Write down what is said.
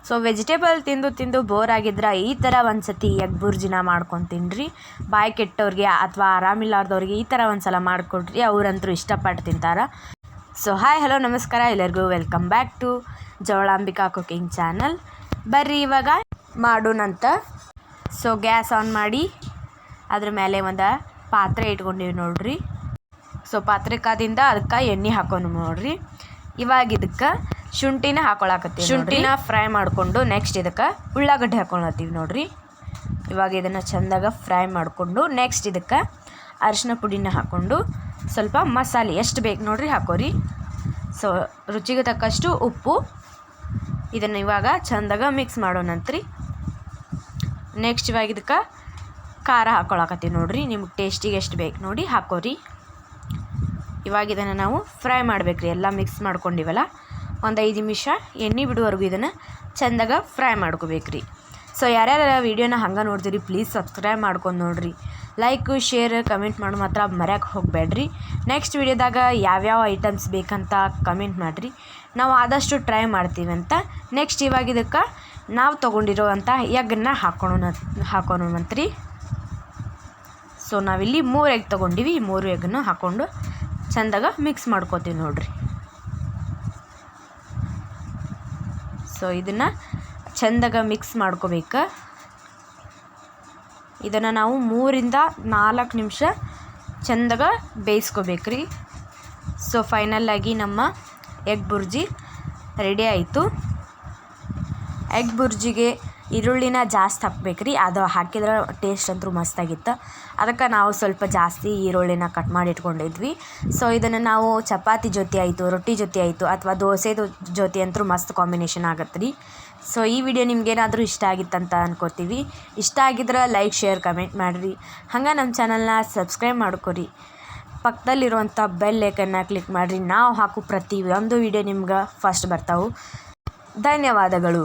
So vegetable ತಿಂದು bore ಆಗಿದ್ರೆ ಈ ಥರ ಒಂದು ಸತಿ ಎಗ್ ಬುರ್ಜಿನ ಮಾಡ್ಕೊಂಡು ತಿನ್ನಿರಿ. ಬಾಯಿ ಕೆಟ್ಟವ್ರಿಗೆ ಅಥವಾ ಆರಾಮಿಲ್ಲಾರ್ದವ್ರಿಗೆ ಈ ಥರ ಒಂದು ಸಲ ಮಾಡಿಕೊಡ್ರಿ, ಅವರಂತರೂ ಇಷ್ಟಪಟ್ಟು ತಿಂತಾರೆ. ಸೊ ಹಾಯ್ ಹಲೋ ನಮಸ್ಕಾರ ಎಲ್ಲರಿಗೂ, welcome back to Javalambika cooking channel. ಬರ್ರಿ ಇವಾಗ ಮಾಡೋಣಂತ. ಸೊ ಗ್ಯಾಸ್ ಆನ್ ಮಾಡಿ ಅದ್ರ ಮೇಲೆ ಒಂದು ಪಾತ್ರೆ ಇಟ್ಕೊಂಡಿವಿ ನೋಡ್ರಿ. ಸೊ ಪಾತ್ರೆ ಕಾದಿಂದ ಅದಕ್ಕೆ ಎಣ್ಣೆ ಹಾಕೊಂಡು ನೋಡ್ರಿ. ಇವಾಗ ಇದಕ್ಕೆ ಶುಂಠಿನ ಹಾಕೊಳಕತ್ತೀವಿ. ಶುಂಠಿನ ಫ್ರೈ ಮಾಡಿಕೊಂಡು ನೆಕ್ಸ್ಟ್ ಇದಕ್ಕೆ ಉಳ್ಳಾಗಡ್ಡೆ ಹಾಕೊಳತ್ತೀವಿ ನೋಡ್ರಿ. ಇವಾಗ ಇದನ್ನು ಚೆಂದಾಗ ಫ್ರೈ ಮಾಡಿಕೊಂಡು ನೆಕ್ಸ್ಟ್ ಇದಕ್ಕೆ ಅರಿಶಿನ ಪುಡಿನ ಹಾಕ್ಕೊಂಡು ಸ್ವಲ್ಪ ಮಸಾಲೆ ಎಷ್ಟು ಬೇಕು ನೋಡ್ರಿ ಹಾಕೋರಿ. ಸೊ ರುಚಿಗೆ ತಕ್ಕಷ್ಟು ಉಪ್ಪು, ಇದನ್ನು ಇವಾಗ ಚೆಂದಾಗ ಮಿಕ್ಸ್ ಮಾಡೋಣಂತ್ರಿ. ನೆಕ್ಸ್ಟ್ ಇವಾಗ ಇದಕ್ಕೆ ಖಾರ ಹಾಕೊಳಕತ್ತೀವಿ ನೋಡ್ರಿ. ನಿಮ್ಗೆ ಟೇಸ್ಟಿಗೆ ಎಷ್ಟು ಬೇಕು ನೋಡಿ ಹಾಕೋರಿ. ಇವಾಗ ಇದನ್ನು ನಾವು ಫ್ರೈ ಮಾಡ್ಬೇಕ್ರಿ. ಎಲ್ಲ ಮಿಕ್ಸ್ ಮಾಡ್ಕೊಂಡಿವಲ್ಲ, ಒಂದು 5 ನಿಮಿಷ ಎಣ್ಣೆ ಬಿಡುವವರೆಗೂ ಇದನ್ನು ಚೆಂದಾಗ ಫ್ರೈ ಮಾಡ್ಕೋಬೇಕ್ರಿ. ಸೊ ಯಾರ್ಯಾರ ವೀಡಿಯೋನ ಹಂಗೆ ನೋಡ್ತೀರಿ ಪ್ಲೀಸ್ ಸಬ್ಸ್ಕ್ರೈಬ್ ಮಾಡ್ಕೊಂಡು ನೋಡಿರಿ. ಲೈಕ್ ಶೇರ್ ಕಮೆಂಟ್ ಮಾಡೋ ಮಾತ್ರ ಮರ್ಯಾಕೆ ಹೋಗಬೇಡ್ರಿ. ನೆಕ್ಸ್ಟ್ ವೀಡಿಯೋದಾಗ ಯಾವ್ಯಾವ ಐಟಮ್ಸ್ ಬೇಕಂತ ಕಮೆಂಟ್ ಮಾಡಿರಿ, ನಾವು ಆದಷ್ಟು ಟ್ರೈ ಮಾಡ್ತೀವಿ ಅಂತ. ನೆಕ್ಸ್ಟ್ ಇವಾಗ ಇದಕ್ಕೆ ನಾವು ತೊಗೊಂಡಿರೋವಂಥ ಎಗ್ಗನ್ನ ಹಾಕೋಣಂತ್ರಿ. ಸೊ ನಾವಿಲ್ಲಿ 3 ಎಗ್ ತೊಗೊಂಡಿವಿ. 3 ಎಗ್ಗನ್ನು ಹಾಕ್ಕೊಂಡು ಚೆಂದಾಗ ಮಿಕ್ಸ್ ಮಾಡ್ಕೋತೀವಿ ನೋಡ್ರಿ. ಸೊ ಇದನ್ನು ಚೆಂದಾಗ ಮಿಕ್ಸ್ ಮಾಡ್ಕೋಬೇಕು. ಇದನ್ನು ನಾವು 3 ರಿಂದ 4 ನಿಮಿಷ ಚೆಂದಾಗ ಬೇಯಿಸ್ಕೋಬೇಕ್ರಿ. ಸೊ ಫೈನಲ್ಲಾಗಿ ನಮ್ಮ ಎಗ್ ಬುರ್ಜಿ ರೆಡಿ ಆಯಿತು. ಎಗ್ ಬುರ್ಜಿಗೆ ಈರುಳ್ಳಿನ ಜಾಸ್ತಿ ಹಾಕ್ಬೇಕ್ರಿ, ಅದು ಹಾಕಿದ್ರೆ ಟೇಸ್ಟ್ ಅಂತೂ ಮಸ್ತಾಗಿತ್ತು. ಅದಕ್ಕೆ ನಾವು ಸ್ವಲ್ಪ ಜಾಸ್ತಿ ಈರುಳ್ಳಿನ ಕಟ್ ಮಾಡಿ ಇಟ್ಕೊಂಡಿದ್ವಿ. ಸೊ ಇದನ್ನು ನಾವು ಚಪಾತಿ ಜೊತೆ ಆಯಿತು, ರೊಟ್ಟಿ ಜೊತೆ ಆಯಿತು, ಅಥವಾ ದೋಸೆದು ಜೊತೆ ಅಂತೂ ಮಸ್ತ್ ಕಾಂಬಿನೇಷನ್ ಆಗತ್ತೆ ರೀ. ಸೊ ಈ ವಿಡಿಯೋ ನಿಮ್ಗೇನಾದರೂ ಇಷ್ಟ ಆಗಿತ್ತಂತ ಅನ್ಕೋತೀವಿ. ಇಷ್ಟ ಆಗಿದ್ರೆ ಲೈಕ್ ಶೇರ್ ಕಮೆಂಟ್ ಮಾಡಿರಿ. ಹಂಗೆ ನಮ್ಮ ಚಾನಲ್ನ ಸಬ್ಸ್ಕ್ರೈಬ್ ಮಾಡ್ಕೊರಿ. ಪಕ್ಕದಲ್ಲಿರುವಂಥ ಬೆಲ್ ಐಕನ್ನ ಕ್ಲಿಕ್ ಮಾಡಿರಿ. ನಾವು ಹಾಕೋ ಪ್ರತಿಯೊಂದು ವಿಡಿಯೋ ನಿಮ್ಗೆ ಫಸ್ಟ್ ಬರ್ತಾವೆ. ಧನ್ಯವಾದಗಳು.